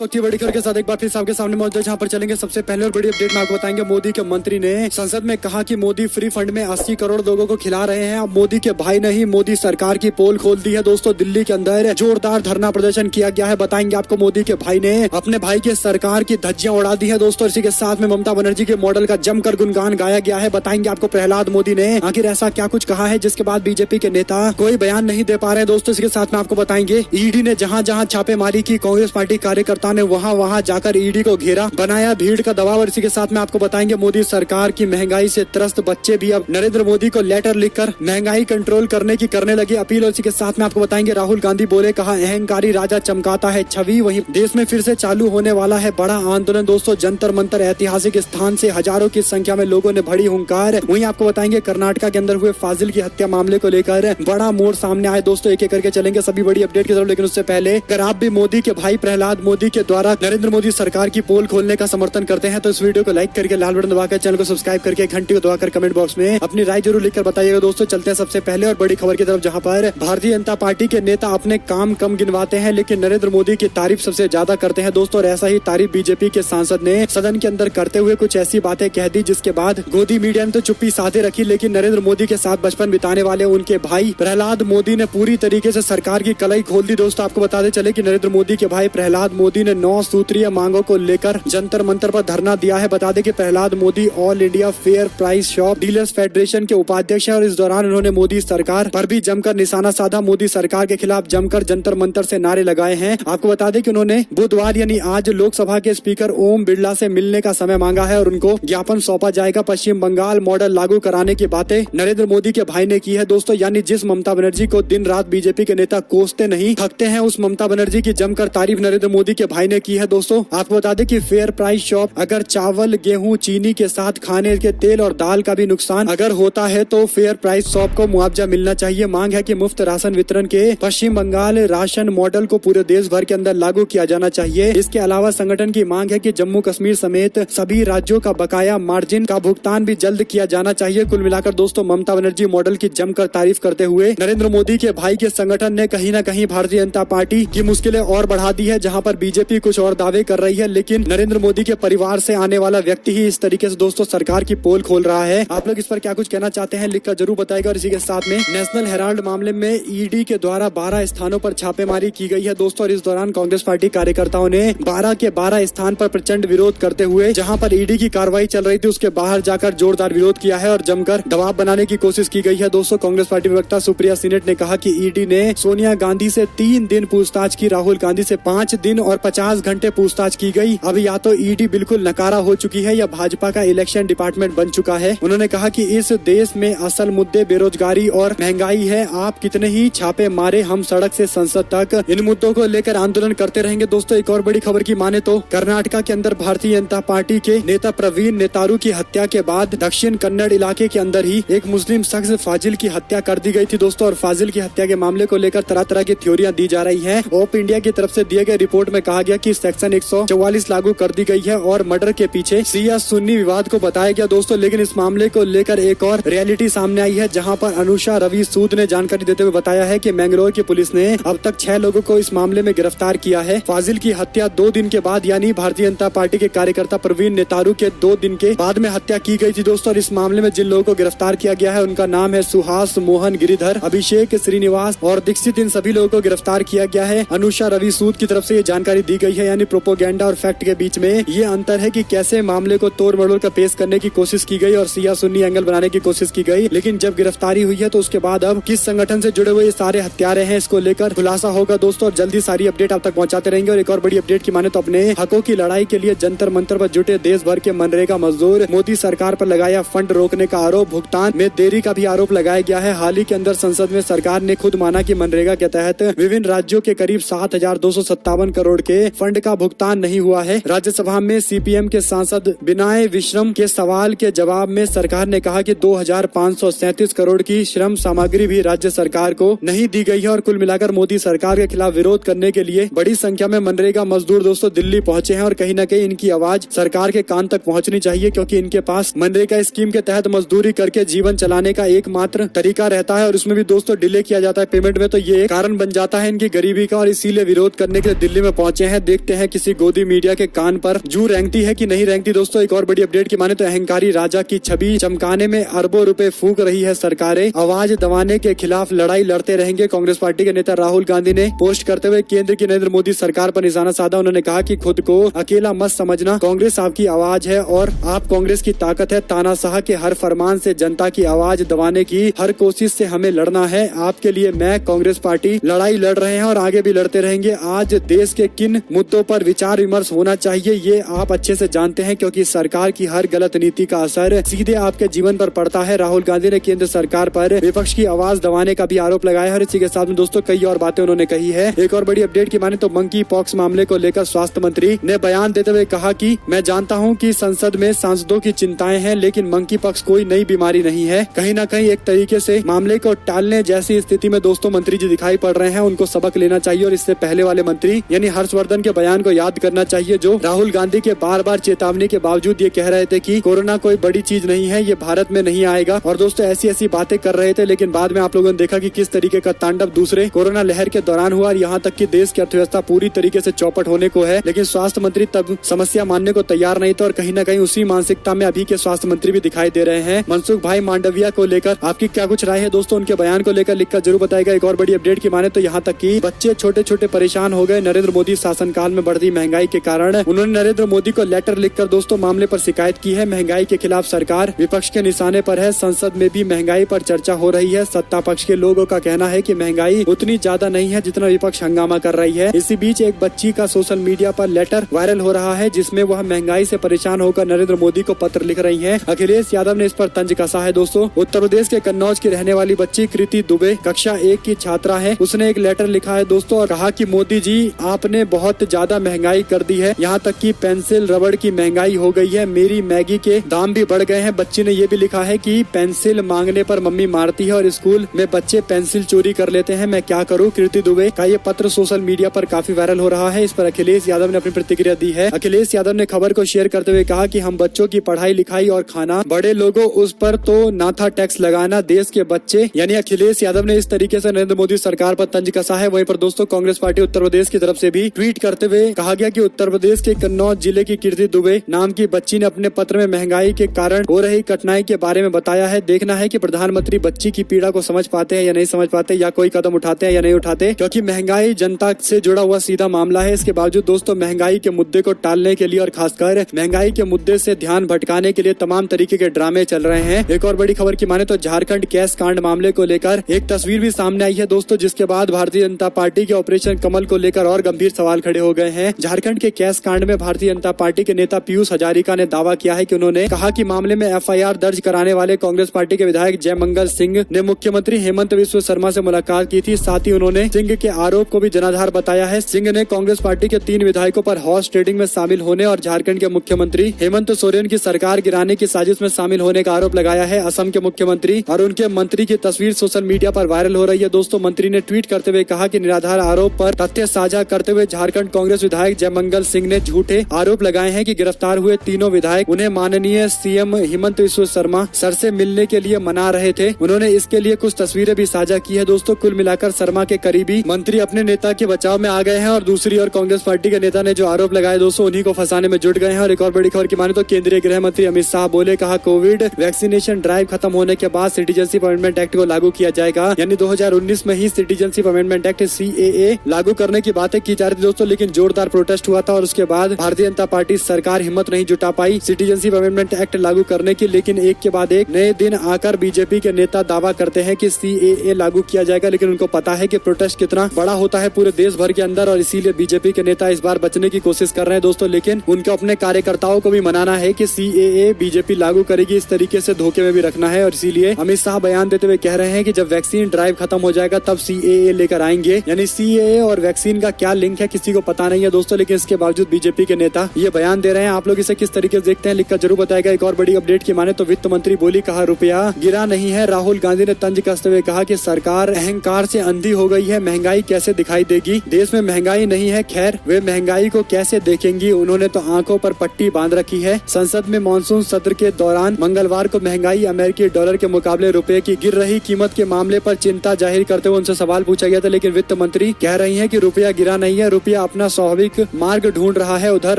की बड़ी खबर के साथ एक बार फिर आपके सामने मौजूद है, जहां पर चलेंगे सबसे पहले और बड़ी अपडेट में आपको बताएंगे। मोदी के मंत्री ने संसद में कहा कि मोदी फ्री फंड में 80 करोड़ लोगों को खिला रहे हैं। अब मोदी के भाई ने ही मोदी सरकार की पोल खोल दी है। दोस्तों, दिल्ली के अंदर जोरदार धरना प्रदर्शन किया गया है। बताएंगे आपको मोदी के भाई ने अपने भाई के सरकार की धज्जियां उड़ा दी है। दोस्तों, इसी के साथ में ममता बनर्जी के मॉडल का जमकर गुणगान गाया गया है। बताएंगे आपको प्रहलाद मोदी ने आखिर ऐसा क्या कुछ कहा है जिसके बाद बीजेपी के नेता कोई बयान नहीं दे पा रहे। दोस्तों, इसके साथ में आपको बताएंगे ईडी ने जहां जहां छापेमारी की, कांग्रेस पार्टी कार्यकर्ता ने वहां जाकर ईडी को घेरा, बनाया भीड़ का दबाव। और इसी के साथ में आपको बताएंगे मोदी सरकार की महंगाई से त्रस्त बच्चे भी अब नरेंद्र मोदी को लेटर लिखकर महंगाई कंट्रोल करने की करने लगे अपील। और इसी के साथ में आपको बताएंगे राहुल गांधी बोले, कहा अहंकारी राजा चमकाता है छवि। वहीं देश में फिर से चालू होने वाला है बड़ा आंदोलन। दोस्तों, जंतर मंतर ऐतिहासिक स्थान से हजारों की संख्या में लोगों ने भरी हुंकार। वहीं आपको बताएंगे कर्नाटक के अंदर हुए फाजिल की हत्या मामले को लेकर बड़ा मोड़ सामने आए। दोस्तों, एक एक करके चलेंगे सभी बड़ी अपडेट की तरफ, लेकिन उससे पहले अगर आप भी मोदी के भाई प्रहलाद मोदी के द्वारा नरेंद्र मोदी सरकार की पोल खोलने का समर्थन करते हैं तो इस वीडियो को लाइक करके लाल बटन दबाकर चैनल को सब्सक्राइब करके घंटी को दबाकर कमेंट बॉक्स में अपनी राय जरूर लिखकर बताइएगा। दोस्तों, चलते हैं सबसे पहले और बड़ी खबर की तरफ, जहां पर भारतीय जनता पार्टी के नेता अपने काम कम गिनवाते हैं लेकिन नरेंद्र मोदी की तारीफ सबसे ज्यादा करते हैं। दोस्तों, और ऐसा ही तारीफ बीजेपी के सांसद ने सदन के अंदर करते हुए कुछ ऐसी बातें कह दी जिसके बाद गोदी मीडिया ने तो चुप्पी साधे रखी, लेकिन नरेंद्र मोदी के साथ बचपन बिताने वाले उनके भाई प्रहलाद मोदी ने पूरी तरीके से सरकार की कलाई खोल दी। दोस्तों, आपको बताते चले कि नरेंद्र मोदी के भाई प्रहलाद मोदी ने 9 सूत्रीय मांगों को लेकर जंतर मंतर पर धरना दिया है। बता दें कि Prahlad Modi all India fair price shop dealers federation के उपाध्यक्ष हैं और इस दौरान उन्होंने मोदी सरकार पर भी जमकर निशाना साधा। मोदी सरकार के खिलाफ जमकर जंतर मंतर से नारे लगाए हैं। आपको बता दें कि उन्होंने बुधवार यानी आज लोकसभा के स्पीकर ओम बिरला से मिलने का समय मांगा है और उनको ज्ञापन सौंपा जाएगा। पश्चिम बंगाल मॉडल लागू कराने की बातें नरेंद्र मोदी के भाई ने की है। दोस्तों, यानी जिस ममता बनर्जी को दिन रात बीजेपी के नेता कोसते नहीं थकते हैं, उस ममता बनर्जी की जमकर तारीफ नरेंद्र मोदी के भाई ने की है। दोस्तों, आपको बता दें कि फेयर प्राइस शॉप अगर चावल, गेहूं, चीनी के साथ खाने के तेल और दाल का भी नुकसान अगर होता है तो फेयर प्राइस शॉप को मुआवजा मिलना चाहिए। मांग है कि मुफ्त राशन वितरण के पश्चिम बंगाल राशन मॉडल को पूरे देश भर के अंदर लागू किया जाना चाहिए। इसके अलावा संगठन की मांग है कि जम्मू कश्मीर समेत सभी राज्यों का बकाया मार्जिन का भुगतान भी जल्द किया जाना चाहिए। कुल मिलाकर दोस्तों, ममता बनर्जी मॉडल की जमकर तारीफ करते हुए नरेंद्र मोदी के भाई के संगठन ने कहीं न कहीं भारतीय जनता पार्टी की मुश्किलें और बढ़ा दी है। जहां पर बीजेपी कुछ और दावे कर रही है लेकिन नरेंद्र मोदी के परिवार से आने वाला व्यक्ति ही इस तरीके से दोस्तों सरकार की पोल खोल रहा है। आप लोग इस पर क्या कुछ कहना चाहते हैं लिखकर जरूर बताएगा। और इसी के साथ में नेशनल हेराल्ड मामले में ईडी के द्वारा 12 स्थानों पर छापेमारी की गई है। दोस्तों, और इस दौरान कांग्रेस पार्टी कार्यकर्ताओं ने 12 के 12 स्थान पर प्रचंड विरोध करते हुए जहां पर ईडी की कार्रवाई चल रही थी उसके बाहर जाकर जोरदार विरोध किया है और जमकर दबाव बनाने की कोशिश की गई है। दोस्तों, कांग्रेस पार्टी प्रवक्ता सुप्रिया सीनेट ने कहा कि ईडी ने सोनिया गांधी से 3 दिन पूछताछ की, राहुल गांधी से 5 दिन और 50 घंटे पूछताछ की गई। अब या तो ईडी बिल्कुल नकारा हो चुकी है या भाजपा का इलेक्शन डिपार्टमेंट बन चुका है। उन्होंने कहा कि इस देश में असल मुद्दे बेरोजगारी और महंगाई है। आप कितने ही छापे मारे, हम सड़क से संसद तक इन मुद्दों को लेकर आंदोलन करते रहेंगे। दोस्तों, एक और बड़ी खबर की माने तो कर्नाटक के अंदर भारतीय जनता पार्टी के नेता प्रवीण नेतारू की हत्या के बाद दक्षिण कन्नड़ इलाके के अंदर ही एक मुस्लिम शख्स फाजिल की हत्या कर दी गई थी। दोस्तों, और फाजिल की हत्या के मामले को लेकर तरह तरह की थ्योरियां दी जा रही है। ओप इंडिया की तरफ से दिए गए रिपोर्ट में कहा गया कि सेक्शन 144 लागू कर दी गई है और मर्डर के पीछे शिया सुन्नी विवाद को बताया गया। दोस्तों, लेकिन इस मामले को लेकर एक और रियलिटी सामने आई है जहां पर अनुषा रवि सूद ने जानकारी देते हुए बताया है कि मैंगलोर की पुलिस ने अब तक 6 लोगों को इस मामले में गिरफ्तार किया है। फाजिल की हत्या 2 दिन के बाद यानी भारतीय जनता पार्टी के कार्यकर्ता प्रवीण नेतारू के 2 दिन के बाद में हत्या की गई थी। दोस्तों, और इस मामले में जिन लोगों को गिरफ्तार किया गया है उनका नाम है सुहास मोहन गिरिधर, अभिषेक श्रीनिवास और दीक्षित। इन सभी लोगों को गिरफ्तार किया गया है। अनुषा रवि सूद की तरफ से ये जानकारी दी गई है। यानी प्रोपोगेंडा और फैक्ट के बीच में ये अंतर है कि कैसे मामले को तोड़ मरोड़ कर पेश करने की कोशिश की गई और सिया सुन्नी एंगल बनाने की कोशिश की गई। लेकिन जब गिरफ्तारी हुई है तो उसके बाद अब किस संगठन से जुड़े हुए ये सारे हत्यारे हैं इसको लेकर खुलासा होगा। दोस्तों, और जल्दी सारी अपडेट आप तक पहुंचाते रहेंगे। और एक और बड़ी अपडेट की माने तो अपने हकों की लड़ाई के लिए जंतर मंतर पर जुटे देश भर के मनरेगा मजदूर मोदी सरकार पर लगाया फंड रोकने का आरोप, भुगतान में देरी का भी आरोप लगाया गया है। हाल ही के अंदर संसद में सरकार ने खुद माना कि मनरेगा के तहत विभिन्न राज्यों के करीब 7,257 करोड़ के फंड का भुगतान नहीं हुआ है। राज्यसभा में सीपीएम के सांसद विनय विश्रम के सवाल के जवाब में सरकार ने कहा कि 2,537 करोड़ की श्रम सामग्री भी राज्य सरकार को नहीं दी गई है। और कुल मिलाकर मोदी सरकार के खिलाफ विरोध करने के लिए बड़ी संख्या में मनरेगा मजदूर दोस्तों दिल्ली पहुंचे हैं और कहीं न कहीं इनकी आवाज सरकार के कान तक पहुंचनी चाहिए, क्योंकि इनके पास मनरेगा स्कीम के तहत मजदूरी करके जीवन चलाने का एकमात्र तरीका रहता है और उसमें भी दोस्तों डिले किया जाता है पेमेंट में। तो ये कारण बन जाता है इनकी गरीबी का और इसीलिए विरोध करने के लिए दिल्ली में पहुंचे हैं। हैं। देखते हैं किसी गोदी मीडिया के कान पर जू रेंगती है कि नहीं रेंगती। दोस्तों एक और बड़ी अपडेट की माने तो अहंकारी राजा की छवि चमकाने में अरबों रुपए फूंक रही है सरकारें। आवाज दबाने के खिलाफ लड़ाई लड़ते रहेंगे। कांग्रेस पार्टी के नेता राहुल गांधी ने पोस्ट करते हुए केंद्र की नरेंद्र मोदी सरकार पर निशाना साधा। उन्होंने कहा कि खुद को अकेला मत समझना, कांग्रेस आपकी आवाज है और आप कांग्रेस की ताकत है। तानाशाह के हर फरमान से जनता की आवाज दबाने की हर कोशिश से हमें लड़ना है। आपके लिए मैं कांग्रेस पार्टी लड़ाई लड़ रहे हैं और आगे भी लड़ते रहेंगे। आज देश के किन मुद्दों पर विचार विमर्श होना चाहिए ये आप अच्छे से जानते हैं, क्योंकि सरकार की हर गलत नीति का असर सीधे आपके जीवन पर पड़ता है। राहुल गांधी ने केंद्र सरकार पर विपक्ष की आवाज दबाने का भी आरोप लगाया है और इसी के साथ में दोस्तों कई और बातें उन्होंने कही है। एक और बड़ी अपडेट की माने तो मंकी पॉक्स मामले को लेकर स्वास्थ्य मंत्री ने बयान देते हुए कहा कि मैं जानता हूं कि संसद में सांसदों की चिंताएं हैं, लेकिन मंकी पॉक्स कोई नई बीमारी नहीं है। कहीं न कहीं एक तरीके से मामले को टालने जैसी स्थिति में दोस्तों मंत्री जी दिखाई पड़ रहे हैं। उनको सबक लेना चाहिए और इससे पहले वाले मंत्री यानी हर्षवर्धन के बयान को याद करना चाहिए, जो राहुल गांधी के बार बार चेतावनी के बावजूद ये कह रहे थे कि कोरोना कोई बड़ी चीज नहीं है, ये भारत में नहीं आएगा। और दोस्तों ऐसी बातें कर रहे थे, लेकिन बाद में आप लोगों ने देखा कि किस तरीके का तांडव दूसरे कोरोना लहर के दौरान हुआ और यहाँ तक कि देश की अर्थव्यवस्था पूरी तरीके से चौपट होने को है। लेकिन स्वास्थ्य मंत्री तब समस्या मानने को तैयार नहीं थे और कहीं न कहीं उसी मानसिकता में अभी के स्वास्थ्य मंत्री भी दिखाई दे रहे हैं। मनसुख भाई मांडविया को लेकर आपकी क्या कुछ राय है दोस्तों? उनके बयान को लेकर लिखकर जरूर बताएगा। एक और बड़ी अपडेट की माने तो यहाँ तक कि बच्चे छोटे छोटे परेशान हो गए नरेंद्र मोदी शासनकाल में बढ़ती महंगाई के कारण। उन्होंने नरेंद्र मोदी को लेटर लिखकर दोस्तों मामले पर शिकायत की है। महंगाई के खिलाफ सरकार विपक्ष के निशाने पर है। संसद में भी महंगाई पर चर्चा हो रही है। सत्ता पक्ष के लोगों का कहना है कि महंगाई उतनी ज्यादा नहीं है जितना विपक्ष हंगामा कर रही है। इसी बीच एक बच्ची का सोशल मीडिया पर लेटर वायरल हो रहा है, जिसमें वह महंगाई से परेशान होकर नरेंद्र मोदी को पत्र लिख रही है। अखिलेश यादव ने इस पर तंज कसा है दोस्तों। उत्तर प्रदेश के कन्नौज की रहने वाली बच्ची कृति दुबे कक्षा 1 की छात्रा है। उसने एक लेटर लिखा है दोस्तों और कहा कि मोदी जी आपने बहुत ज्यादा महंगाई कर दी है, यहाँ तक कि पेंसिल रबड़ की महंगाई हो गई है, मेरी मैगी के दाम भी बढ़ गए हैं। बच्ची ने ये भी लिखा है कि पेंसिल मांगने पर मम्मी मारती है और स्कूल में बच्चे पेंसिल चोरी कर लेते हैं, मैं क्या करूँ। कृति दुबे का ये पत्र सोशल मीडिया पर काफी वायरल हो रहा है। इस पर अखिलेश यादव ने अपनी प्रतिक्रिया दी है। अखिलेश यादव ने खबर को शेयर करते हुए कहा कि हम बच्चों की पढ़ाई लिखाई और खाना, बड़े लोगों उस पर तो ना था टैक्स लगाना, देश के बच्चे। यानी अखिलेश यादव ने इस तरीके से नरेंद्र मोदी सरकार पर तंज कसा है। वहीं पर दोस्तों कांग्रेस पार्टी उत्तर प्रदेश की तरफ से भी ट्वीट करते हुए कहा गया कि उत्तर प्रदेश के कन्नौज जिले की कृति दुबे नाम की बच्ची ने अपने पत्र में महंगाई के कारण हो रही कठिनाई के बारे में बताया है। देखना है कि प्रधानमंत्री बच्ची की पीड़ा को समझ पाते हैं या नहीं समझ पाते, या कोई कदम उठाते हैं या नहीं उठाते, क्योंकि महंगाई जनता से जुड़ा हुआ सीधा मामला है। इसके बावजूद दोस्तों महंगाई के मुद्दे को टालने के लिए और खासकर महंगाई के मुद्दे से ध्यान भटकाने के लिए तमाम तरीके के ड्रामे चल रहे हैं। एक और बड़ी खबर की माने तो झारखंड कैश कांड मामले को लेकर एक तस्वीर भी सामने आई है दोस्तों, जिसके बाद भारतीय जनता पार्टी के ऑपरेशन कमल को लेकर और गंभीर सवाल खड़े हो गए हैं। झारखंड के कैश कांड में भारतीय जनता पार्टी के नेता पीयूष हजारिका ने दावा किया है कि उन्होंने कहा कि मामले में एफआईआर दर्ज कराने वाले कांग्रेस पार्टी के विधायक जयमंगल सिंह ने मुख्यमंत्री हेमंत बिस्वा शर्मा से मुलाकात की थी। साथ ही उन्होंने सिंह के आरोप को भी जनाधार बताया है। सिंह ने कांग्रेस पार्टी के 3 विधायकों पर हॉर्स ट्रेडिंग में शामिल होने और झारखंड के मुख्यमंत्री हेमंत सोरेन की सरकार गिराने की साजिश में शामिल होने का आरोप लगाया है। असम के मुख्यमंत्री और उनके मंत्री की तस्वीर सोशल मीडिया पर वायरल हो रही है दोस्तों। मंत्री ने ट्वीट करते हुए कहा कि निराधार आरोप पर तथ्य साझा करते हुए झारखंड कांग्रेस विधायक जयमंगल सिंह ने झूठे आरोप लगाए हैं कि गिरफ्तार हुए तीनों विधायक उन्हें माननीय सीएम हेमंत बिस्वा शर्मा सर से मिलने के लिए मना रहे थे। उन्होंने इसके लिए कुछ तस्वीरें भी साझा की है दोस्तों। कुल मिलाकर शर्मा के करीबी मंत्री अपने नेता के बचाव में आ गए हैं और दूसरी ओर कांग्रेस पार्टी के नेता ने जो आरोप लगाए दोस्तों उन्हीं को फंसाने में जुट गए हैं। और एक और बड़ी खबर की माने तो केंद्रीय गृह मंत्री अमित शाह बोले, कहा कोविड वैक्सीनेशन ड्राइव खत्म होने के बाद सिटीजनशिप अमेंडमेंट एक्ट को लागू किया जाएगा। यानी 2019 में ही सिटीजनशिप अमेंडमेंट एक्ट CAA लागू करने की बातें की जा रही थी दोस्तों, लेकिन जोरदार प्रोटेस्ट हुआ था और उसके बाद भारतीय जनता पार्टी सरकार हिम्मत नहीं जुटा पाई सिटीजनशिप अमेंडमेंट एक्ट लागू करने की। लेकिन एक के बाद एक नए दिन आकर बीजेपी के नेता दावा करते हैं कि CAA लागू किया जाएगा, लेकिन उनको पता है कि प्रोटेस्ट कितना बड़ा होता है पूरे देश भर के अंदर और इसीलिए बीजेपी के नेता इस बार बचने की कोशिश कर रहे हैं दोस्तों। लेकिन उनको अपने कार्यकर्ताओं को भी मनाना है कि CAA बीजेपी लागू करेगी, इस तरीके से धोखे में भी रखना है। और इसीलिए अमित शाह बयान देते हुए कह रहे हैं कि जब वैक्सीन ड्राइव खत्म हो जाएगा तब CAA लेकर आएंगे। यानी CAA और वैक्सीन का क्या लिंक है किसी को पता नहीं है दोस्तों, लेकिन इसके बावजूद बीजेपी के नेता ये बयान दे रहे हैं। आप लोग इसे किस तरीके से देखते हैं लिखकर जरूर बताएगा। एक और बड़ी अपडेट की माने तो वित्त मंत्री बोली, कहा रुपया गिरा नहीं है। राहुल गांधी ने तंज कसते हुए कहा कि सरकार अहंकार से अंधी हो गई है, महंगाई कैसे दिखाई देगी, देश में महंगाई नहीं है। खैर वे महंगाई को कैसे देखेंगी, उन्होंने तो आंखों पर पट्टी बांध रखी है। संसद में मानसून सत्र के दौरान मंगलवार को महंगाई अमेरिकी डॉलर के मुकाबले रुपए की गिर रही कीमत के मामले पर चिंता जाहिर करते हुए उनसे सवाल पूछा गया था, लेकिन वित्त मंत्री कह रही हैं कि रुपया गिरा नहीं है, रुपया रुपया अपना स्वाभाविक मार्ग ढूंढ रहा है। उधर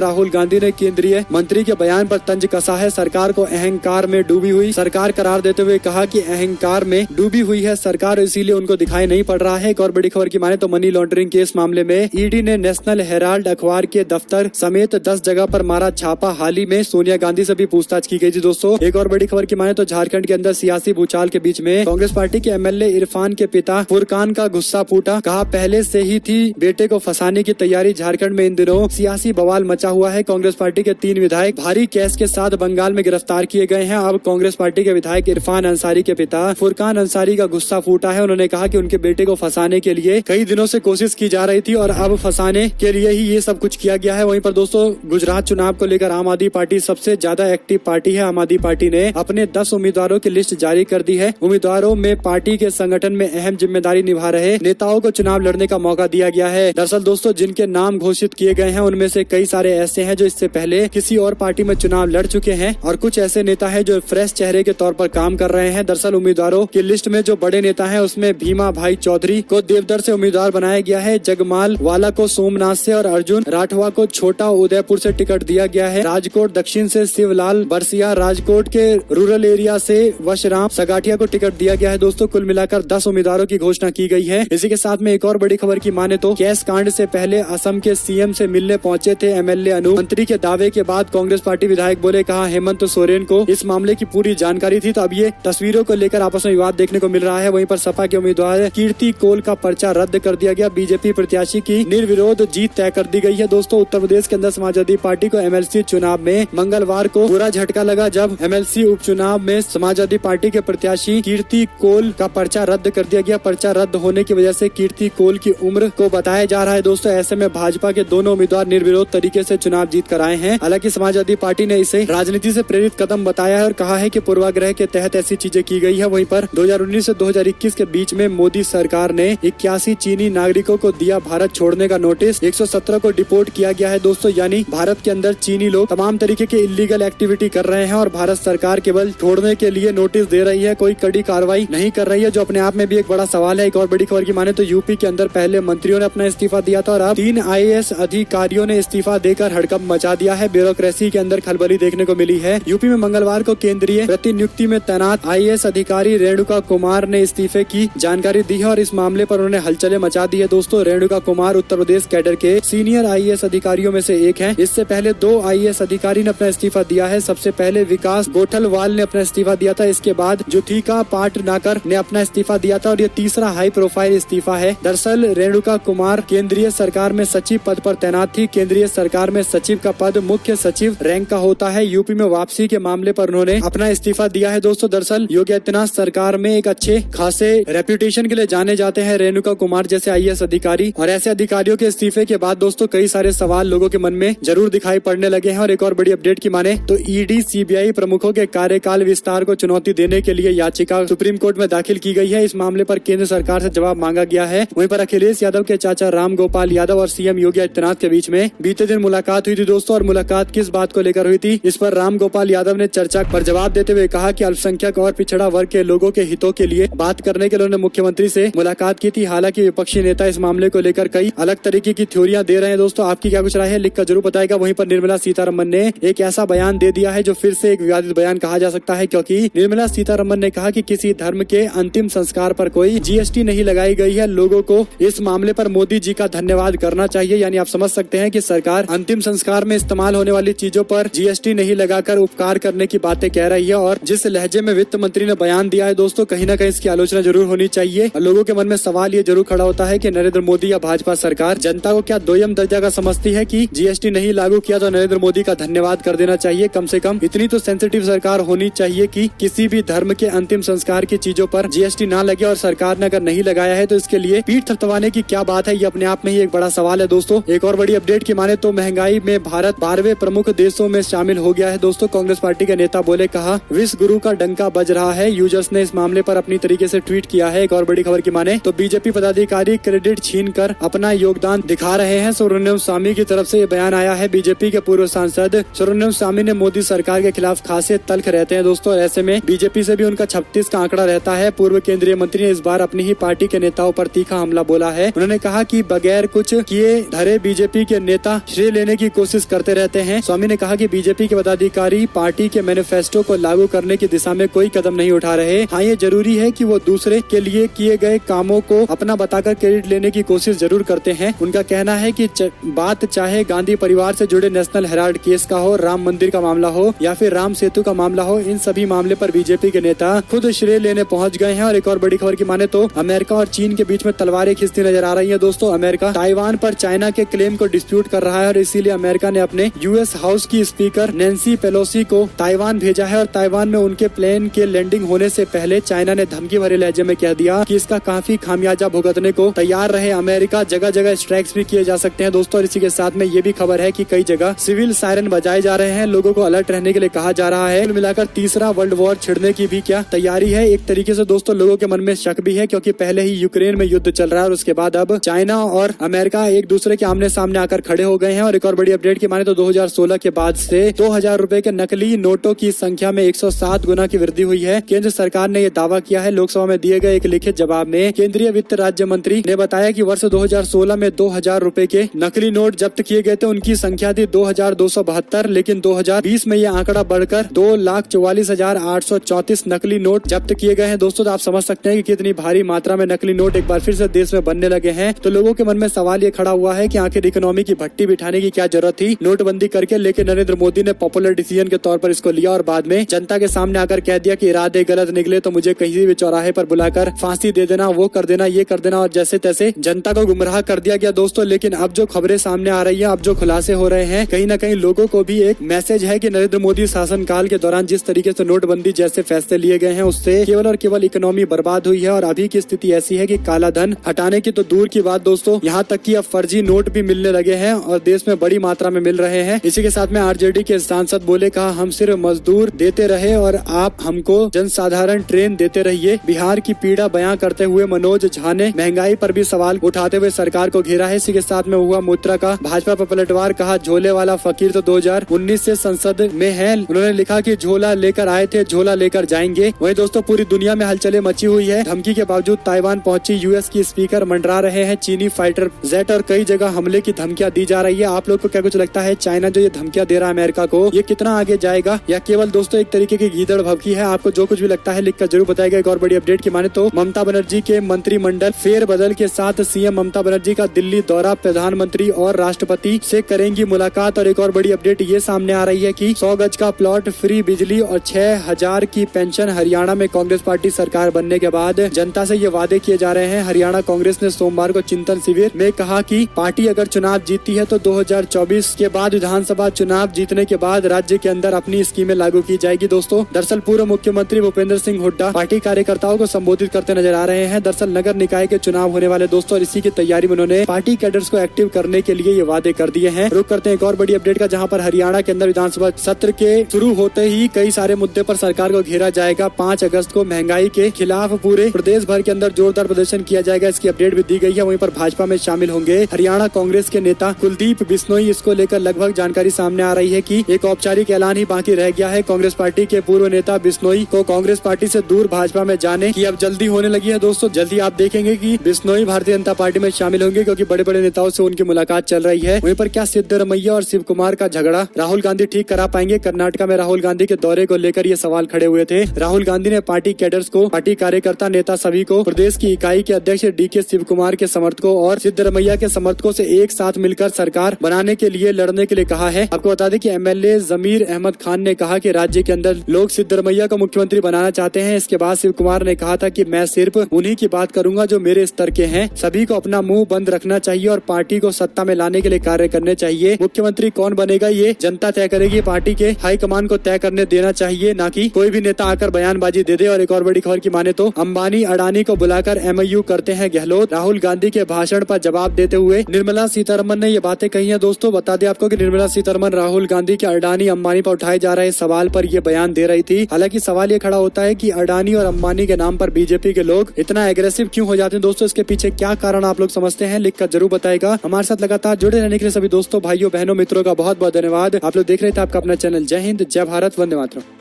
राहुल गांधी ने केंद्रीय मंत्री के बयान पर तंज कसा है। सरकार को अहंकार में डूबी हुई सरकार करार देते हुए कहा कि अहंकार में डूबी हुई है सरकार, इसीलिए उनको दिखाई नहीं पड़ रहा है। एक और बड़ी खबर की माने तो मनी लॉन्ड्रिंग केस मामले में ईडी ने नेशनल हेराल्ड अखबार के दफ्तर समेत 10 जगह पर मारा छापा। हाल ही में सोनिया गांधी से भी पूछताछ की गई थी दोस्तों। एक और बड़ी खबर की माने तो झारखंड के अंदर सियासी भूचाल के बीच में कांग्रेस पार्टी के एमएलए इरफान के पिता फुरकान का गुस्सा फूटा। कहा पहले से ही थी बेटे को फंसाने की तैयारी। झारखंड में इन दिनों सियासी बवाल मचा हुआ है। कांग्रेस पार्टी के 3 विधायक भारी केस के साथ बंगाल में गिरफ्तार किए गए हैं। अब कांग्रेस पार्टी के विधायक इरफान अंसारी के पिता फुरकान अंसारी का गुस्सा फूटा है। उन्होंने कहा कि उनके बेटे को फंसाने के लिए कई दिनों से कोशिश की जा रही थी और अब फंसाने के लिए ही ये सब कुछ किया गया है। वहीं पर दोस्तों गुजरात चुनाव को लेकर आम आदमी पार्टी सबसे ज्यादा एक्टिव पार्टी है। आम आदमी पार्टी ने अपने 10 उम्मीदवारों की लिस्ट जारी कर दी है। उम्मीदवारों में पार्टी के संगठन में अहम जिम्मेदारी निभा रहे नेताओं को चुनाव लड़ने का मौका दिया गया है। दरअसल दोस्तों जिनके नाम घोषित किए गए हैं उनमें से कई सारे ऐसे हैं जो इससे पहले किसी और पार्टी में चुनाव लड़ चुके हैं और कुछ ऐसे नेता हैं जो फ्रेश चेहरे के तौर पर काम कर रहे हैं। दरअसल उम्मीदवारों की लिस्ट में जो बड़े नेता हैं उसमें भीमा भाई चौधरी को देवदर से उम्मीदवार बनाया गया है, जगमाल वाला को सोमनाथ से और अर्जुन राठवा को छोटा उदयपुर से टिकट दिया गया है। राजकोट दक्षिण से शिवलाल बरसिया, राजकोट के रूरल एरिया से वशराम सगाठिया को टिकट दिया गया है। दोस्तों कुल मिलाकर 10 उम्मीदवारों की घोषणा की गई है। इसी के साथ में एक और बड़ी खबर की माने तो कैश कांड से पहले असम के सीएम से मिलने पहुंचे थे एमएलए अनूप। मंत्री के दावे के बाद कांग्रेस पार्टी विधायक बोले, कहा हेमंत सोरेन को इस मामले की पूरी जानकारी थी। तो अब ये तस्वीरों को लेकर आपस में विवाद देखने को मिल रहा है। वहीं पर सपा के उम्मीदवार कीर्ति कोल का पर्चा रद्द कर दिया गया। बीजेपी प्रत्याशी की निर्विरोध जीत तय कर दी गई है। दोस्तों उत्तर प्रदेश के अंदर समाजवादी पार्टी को एमएलसी चुनाव में मंगलवार को बुरा झटका लगा जब एमएलसी उपचुनाव में समाजवादी पार्टी के प्रत्याशी कीर्ति कोल का पर्चा रद्द कर दिया गया। पर्चा रद्द होने की वजह से कीर्ति कोल की उम्र को बताया जा रहा है। दोस्तों ऐसे में भाजपा के दोनों उम्मीदवार निर्विरोध तरीके से चुनाव जीत कर आए हैं। हालांकि समाजवादी पार्टी ने इसे राजनीति से प्रेरित कदम बताया है और कहा है कि पूर्वाग्रह के तहत ऐसी चीजें की गई है। वहीं पर 2019 से 2021 के बीच में मोदी सरकार ने 81 चीनी नागरिकों को दिया भारत छोड़ने का नोटिस। 117 को डिपोर्ट किया गया है। दोस्तों यानी भारत के अंदर चीनी लोग तमाम तरीके के इलीगल एक्टिविटी कर रहे हैं और भारत सरकार केवल छोड़ने के लिए नोटिस दे रही है, कोई कड़ी कार्रवाई नहीं कर रही है, जो अपने आप में भी एक बड़ा सवाल है। एक और बड़ी खबर की माने तो यूपी के अंदर पहले मंत्रियों ने अपना इस्तीफा दिया था और अब 3 आईएएस अधिकारियों ने इस्तीफा देकर हड़कंप मचा दिया है। ब्यूरोक्रेसी के अंदर खलबली देखने को मिली है। यूपी में मंगलवार को केंद्रीय प्रतिनियुक्ति में तैनात आईएएस अधिकारी रेणुका कुमार ने इस्तीफे की जानकारी दी है और इस मामले पर उन्होंने हलचलें मचा दी है। दोस्तों रेणुका कुमार उत्तर प्रदेश कैडर के सीनियर आईएएस अधिकारियों में से एक है। इससे पहले 2 आईएएस अधिकारी ने अपना इस्तीफा दिया है। सबसे पहले विकास गोठलवाल ने अपना इस्तीफा दिया था। इसके बाद जुथिका पाटनाकर ने अपना इस्तीफा दिया था और ये तीसरा हाई प्रोफाइल इस्तीफा है। दरअसल रेणुका कुमार केंद्रीय सरकार में सचिव पद पर तैनात थी। केंद्रीय सरकार में सचिव का पद मुख्य सचिव रैंक का होता है। यूपी में वापसी के मामले पर उन्होंने अपना इस्तीफा दिया है। दोस्तों दरअसल योगी आदित्यनाथ सरकार में एक अच्छे खासे रेप्यूटेशन के लिए जाने जाते हैं रेणुका कुमार जैसे आईएएस अधिकारी और ऐसे अधिकारियों के इस्तीफे के बाद दोस्तों कई सारे सवाल लोगों के मन में जरूर दिखाई पड़ने लगे हैं। और एक और बड़ी अपडेट की माने तो ईडी सीबीआई प्रमुखों के कार्यकाल विस्तार को चुनौती देने के लिए याचिका सुप्रीम कोर्ट में दाखिल की गई है। इस मामले पर केंद्र सरकार से जवाब मांगा गया है। वहीं पर अखिलेश यादव के चाचा राम गोपाल यादव और सीएम योगी आदित्यनाथ के बीच में बीते दिन मुलाकात हुई थी दोस्तों। और मुलाकात किस बात को लेकर हुई थी, इस पर राम गोपाल यादव ने चर्चा पर जवाब देते हुए कहा कि अल्पसंख्यक और पिछड़ा वर्ग के लोगों के हितों के लिए बात करने के लिए उन्होंने मुख्यमंत्री से मुलाकात की थी। हालांकि विपक्षी नेता इस मामले को लेकर कई अलग तरीके की थ्योरियां दे रहे हैं। दोस्तों आपकी क्या कुछ राय है, लिखकर जरूर बताएगा। वहीं पर निर्मला सीतारमन ने एक ऐसा बयान दे दिया है जो फिर से एक विवादित बयान कहा जा सकता है, क्योंकि निर्मला सीतारमन ने कहा कि किसी धर्म के अंतिम संस्कार पर कोई जीएसटी नहीं लगाई गई है। लोगों को इस मामले पर मोदी जी का धन्यवाद करना चाहिए। यानी आप समझ सकते हैं कि सरकार अंतिम संस्कार में इस्तेमाल होने वाली चीजों पर जीएसटी नहीं लगाकर उपकार करने की बातें कह रही है। और जिस लहजे में वित्त मंत्री ने बयान दिया है दोस्तों, कहीं न कहीं इसकी आलोचना जरूर होनी चाहिए। और लोगों के मन में सवाल ये जरूर खड़ा होता है कि नरेंद्र मोदी या भाजपा सरकार जनता को क्या दोयम दर्जा का समझती है कि जीएसटी नहीं लागू किया तो नरेंद्र मोदी का धन्यवाद कर देना चाहिए। कम से कम इतनी तो सेंसिटिव सरकार होनी चाहिए कि किसी भी धर्म के अंतिम संस्कार की चीजों पर जीएसटी ना लगे। और सरकार ने अगर नहीं लगाया है तो इसके लिए पीठ थपथपाने की क्या बात है, ये अपने आप में ही एक बड़ा सवाल है दोस्तों। एक और बड़ी अपडेट की माने तो महंगाई में भारत 12वें प्रमुख देशों में शामिल हो गया है दोस्तों। कांग्रेस पार्टी के नेता बोले, कहा विश्व गुरु का डंका बज रहा है। यूजर्स ने इस मामले पर अपनी तरीके से ट्वीट किया है। एक और बड़ी खबर की माने तो बीजेपी पदाधिकारी क्रेडिट छीनकर अपना योगदान दिखा रहे हैं। सुब्रमण्यम स्वामी की तरफ से ये बयान आया है। बीजेपी के पूर्व सांसद सुब्रमण्यम स्वामी ने मोदी सरकार के खिलाफ खासे तल्ख रहते हैं दोस्तों। ऐसे में बीजेपी से भी उनका 36 का आंकड़ा रहता है। पूर्व केंद्रीय मंत्री ने इस बार अपनी ही पार्टी के नेताओं पर तीखा हमला बोला है। उन्होंने कहा कि बगैर कुछ किए धरे बीजेपी के नेता श्रेय लेने की कोशिश करते रहते हैं। स्वामी ने कहा कि बीजेपी के पदाधिकारी पार्टी के मैनिफेस्टो को लागू करने की दिशा में कोई कदम नहीं उठा रहे। हाँ, ये जरूरी है कि वो दूसरे के लिए किए गए कामों को अपना बताकर क्रेडिट लेने की कोशिश जरूर करते हैं। उनका कहना है कि बात चाहे गांधी परिवार से जुड़े नेशनल हेराल्ड केस का हो, राम मंदिर का मामला हो या फिर राम सेतु का मामला हो, इन सभी मामले पर बीजेपी के नेता खुद श्रेय लेने पहुंच गए हैं। और एक और बड़ी खबर की माने तो अमेरिका और चीन के बीच में तलवारें खिंचती नजर आ रही है। दोस्तों, अमेरिका ताइवान पर चाइना के क्लेम को डिस्प्यूट कर रहा है और इसीलिए अमेरिका ने अपने यूएस हाउस की स्पीकर नैन्सी पेलोसी को ताइवान भेजा है। और ताइवान में उनके प्लेन के लैंडिंग होने से पहले चाइना ने धमकी भरे लहजे में कह दिया कि इसका काफी खामियाजा भुगतने को तैयार रहे अमेरिका। जगह जगह स्ट्राइक्स भी किए जा सकते हैं दोस्तों। और इसी के साथ में ये भी खबर है कि कई जगह सिविल सायरन बजाए जा रहे हैं, लोगों को अलर्ट रहने के लिए कहा जा रहा है। मिलाकर तीसरा वर्ल्ड वॉर छिड़ने की भी क्या तैयारी है। एक तरीके से दोस्तों लोगों के मन में शक भी है, क्योंकि पहले ही यूक्रेन में युद्ध चल रहा है और उसके बाद अब चाइना और अमेरिका एक दूसरे के आमने सामने आकर खड़े हो गए हैं। और एक और बड़ी अपडेट की माने तो 2016 के बाद से 2000 रुपए के नकली नोटों की संख्या में 107 गुना की वृद्धि हुई है। केंद्र सरकार ने यह दावा किया है। लोकसभा में दिए गए एक लिखित जवाब में केंद्रीय वित्त राज्य मंत्री ने बताया कि वर्ष 2016 में 2000 रुपए के नकली नोट जब्त किए गए थे। उनकी संख्या थी 2272, लेकिन 2020 में यह आंकड़ा बढ़कर 2,44,834 नकली नोट जब्त किए गए हैं। दोस्तों, तो आप समझ सकते हैं कि कितनी भारी मात्रा में नकली नोट एक बार फिर से देश में बनने लगे हैं। तो लोगों के मन में सवाल ये खड़ा हुआ है कि आखिर इकोनॉमी की भट्टी बिठाने की क्या जरूरत थी नोटबंदी करके। लेकिन नरेंद्र मोदी ने पॉपुलर डिसीजन के तौर पर इसको लिया और बाद में जनता के सामने आकर कह दिया कि इरादे गलत निकले तो मुझे कहीं भी चौराहे पर बुलाकर फांसी दे देना, वो कर देना, ये कर देना, और जैसे तैसे जनता को गुमराह कर दिया गया दोस्तों। लेकिन अब जो खबरें सामने आ रही है, अब जो खुलासे हो रहे हैं, कहीं न कहीं लोगों को भी एक मैसेज है कि नरेंद्र मोदी शासनकाल के दौरान जिस तरीके से नोटबंदी जैसे फैसले लिए गए हैं उससे केवल और केवल इकोनॉमी बर्बाद हुई है। और अभी की स्थिति ऐसी है कि काला धन हटाने की तो दूर की बात दोस्तों, यहाँ तक कि अब फर्जी नोट भी मिलने लगे हैं और देश में बड़ी मात्रा में मिल रहे हैं। इसी के साथ में आरजेडी के सांसद बोले, कहा हम सिर्फ मजदूर देते रहे और आप हमको जनसाधारण ट्रेन देते रहिए। बिहार की पीड़ा बयां करते हुए मनोज झा ने महंगाई पर भी सवाल उठाते हुए सरकार को घेरा है। इसी के साथ में हुआ मुद्रा का भाजपा पर पलटवार, कहा झोले वाला फकीर तो 2019 से संसद में है। उन्होंने लिखा कि झोला लेकर आए थे, झोला लेकर जाएंगे। वहीं दोस्तों पूरी दुनिया में हलचलें मची हुई है। धमकी के बावजूद ताइवान पहुंची यूएस की स्पीकर मंडरा रहे हैं चीनी फाइटर जेट और कई जगह हमले की धमकियां दी जा रही है। आप लोग को क्या कुछ लगता है, चाइना जो ये धमकियां दे रहा है अमेरिका को, ये कितना आगे जाएगा या केवल दोस्तों एक तरीके की गीदड़ भभकी है? आपको जो कुछ भी लगता है लिखकर जरूर बताएगा। एक और बड़ी अपडेट की माने तो ममता बनर्जी के मंत्रिमंडल फेरबदल के साथ सीएम ममता बनर्जी का दिल्ली दौरा, प्रधानमंत्री और राष्ट्रपति से करेंगी मुलाकात। और एक और बड़ी अपडेट ये सामने आ रही है कि 100 गज का प्लॉट, फ्री बिजली और 6000 की पेंशन। हरियाणा में कांग्रेस पार्टी सरकार बनने के बाद जनता से ये वादे किए जा रहे हैं। हरियाणा कांग्रेस ने सोमवार को चिंतन शिविर में कहा कि पार्टी अगर चुनाव जीतती है तो 2024 के बाद विधानसभा चुनाव जीतने के बाद राज्य के अंदर अपनी स्कीमें लागू की जाएगी। दोस्तों, दरअसल पूर्व मुख्यमंत्री भूपेंद्र सिंह हुड्डा पार्टी कार्यकर्ताओं को संबोधित करते नजर आ रहे हैं। दरअसल नगर निकाय के चुनाव होने वाले दोस्तों, और इसी की तैयारी में उन्होंने पार्टी कैडर्स को एक्टिव करने के लिए ये वादे कर दिए हैं। रुक करते हैं एक और बड़ी अपडेट का, जहां पर हरियाणा के अंदर विधानसभा सत्र के शुरू होते ही कई सारे मुद्दे पर सरकार को घेरा जाएगा। 5 अगस्त को महंगाई के खिलाफ पूरे प्रदेश भर के अंदर जोरदार प्रदर्शन किया जाएगा, इसकी अपडेट भी दी गई है। वहीं पर भाजपा में शामिल होंगे हरियाणा कांग्रेस के नेता कुलदीप बिश्नोई। इसको लेकर लगभग जानकारी सामने आ रही है कि एक औपचारिक ऐलान ही बाकी रह गया है। कांग्रेस पार्टी के पूर्व नेता बिश्नोई को कांग्रेस पार्टी से दूर भाजपा में जाने की अब जल्दी होने लगी है। दोस्तों, जल्दी आप देखेंगे कि बिश्नोई भारतीय जनता पार्टी में शामिल होंगे, क्योंकि बड़े बड़े नेताओं से उनकी मुलाकात चल रही है। वहीं पर क्या सिद्धरमैया और शिव कुमार का झगड़ा राहुल गांधी ठीक करा पाएंगे? कर्नाटका में राहुल गांधी के दौरे को लेकर ये सवाल खड़े हुए थे। राहुल गांधी ने पार्टी कैडर्स को, पार्टी कार्यकर्ता नेता सभी को, प्रदेश की इकाई के अध्यक्ष डीके शिव कुमार के समर्थकों और सिद्धरमैया के समर्थकों से एक साथ मिलकर सरकार बनाने के लिए लड़ने के लिए कहा है। आपको बता दें कि एमएलए जमीर अहमद खान ने कहा कि राज्य के अंदर लोग सिद्धरमैया को मुख्यमंत्री बनाना चाहते हैं। इसके बाद शिव कुमार ने कहा था कि मैं सिर्फ उन्हीं की बात करूंगा जो मेरे स्तर के हैं। सभी को अपना मुंह बंद रखना चाहिए और पार्टी को सत्ता में लाने के लिए कार्य करने चाहिए। मुख्यमंत्री कौन बनेगा ये जनता तय करेगी, पार्टी के हाईकमान को तय करने देना चाहिए, ना कि कोई भी नेता आकर बयानबाजी दे दे। और एक और बड़ी खबर की माने तो अंबानी अडानी को बुलाकर एमओयू करते हैं गहलोत। राहुल गांधी के भाषण पर जवाब देते हुए निर्मला सीतारमन ने ये बातें कही है। दोस्तों, बता दें आपको कि निर्मला सीतारमन राहुल गांधी के अडानी अंबानी पर उठाए जा रहे सवाल पर ये बयान दे रही थी। हालांकि सवाल ये खड़ा होता है कि अडानी और अंबानी के नाम पर बीजेपी के लोग इतना एग्रेसिव क्यों हो जाते हैं? दोस्तों, इसके पीछे क्या कारण आप लोग समझते हैं, लिखकर जरूर बताएगा। हमारे साथ लगातार जुड़े रहने के लिए सभी दोस्तों, भाइयों, बहनों, मित्रों का बहुत बहुत धन्यवाद। आप लोग देख रहे थे आपका अपना चैनल जय हिंद, जय भारत, वंदे मातरम।